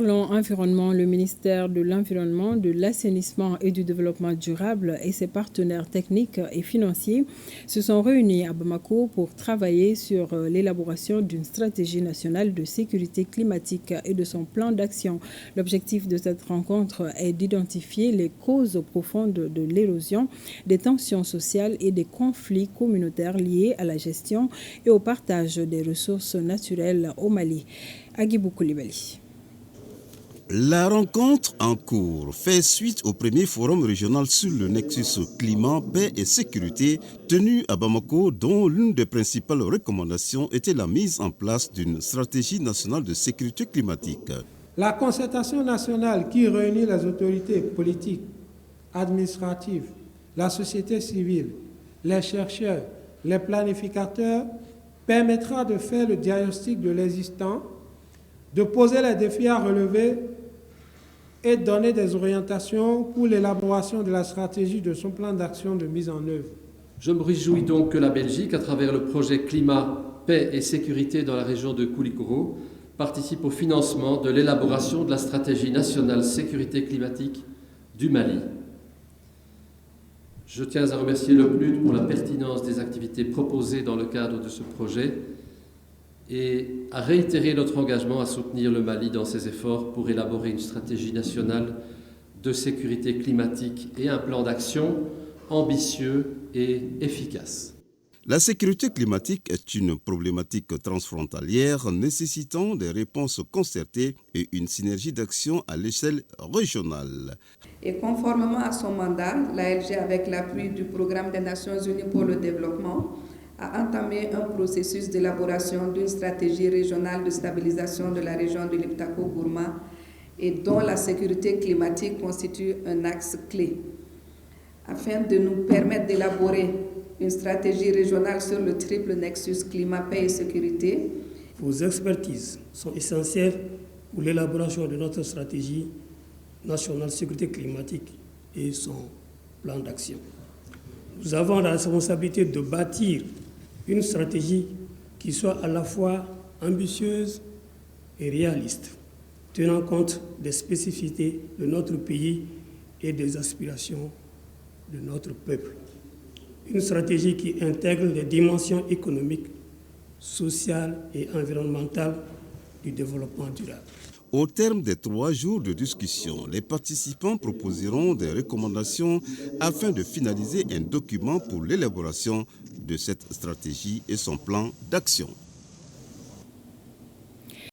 Selon Environnement, le ministère de l'Environnement, de l'Assainissement et du Développement durable et ses partenaires techniques et financiers se sont réunis à Bamako pour travailler sur l'élaboration d'une stratégie nationale de sécurité climatique et de son plan d'action. L'objectif de cette rencontre est d'identifier les causes profondes de l'érosion, des tensions sociales et des conflits communautaires liés à la gestion et au partage des ressources naturelles au Mali. Agibou Koulibaly. La rencontre en cours fait suite au premier forum régional sur le nexus climat, paix et sécurité tenu à Bamako, dont l'une des principales recommandations était la mise en place d'une stratégie nationale de sécurité climatique. La concertation nationale qui réunit les autorités politiques, administratives, la société civile, les chercheurs, les planificateurs permettra de faire le diagnostic de l'existant, de poser les défis à relever et donner des orientations pour l'élaboration de la stratégie de son plan d'action de mise en œuvre. Je me réjouis donc que la Belgique, à travers le projet Climat, Paix et Sécurité dans la région de Koulikoro, participe au financement de l'élaboration de la stratégie nationale sécurité climatique du Mali. Je tiens à remercier le PNUD pour la pertinence des activités proposées dans le cadre de ce projet et à réitérer notre engagement à soutenir le Mali dans ses efforts pour élaborer une stratégie nationale de sécurité climatique et un plan d'action ambitieux et efficace. La sécurité climatique est une problématique transfrontalière nécessitant des réponses concertées et une synergie d'action à l'échelle régionale. Et conformément à son mandat, l'ALG, avec l'appui du Programme des Nations Unies pour le développement, a entamé un processus d'élaboration d'une stratégie régionale de stabilisation de la région de l'Iptako-Gourma et dont la sécurité climatique constitue un axe clé. Afin de nous permettre d'élaborer une stratégie régionale sur le triple nexus climat, paix et sécurité. Vos expertises sont essentielles pour l'élaboration de notre stratégie nationale de sécurité climatique et son plan d'action. Nous avons la responsabilité de bâtir une stratégie qui soit à la fois ambitieuse et réaliste, tenant compte des spécificités de notre pays et des aspirations de notre peuple. Une stratégie qui intègre les dimensions économiques, sociales et environnementales du développement durable. Au terme des 3 jours de discussion, les participants proposeront des recommandations afin de finaliser un document pour l'élaboration de cette stratégie et son plan d'action.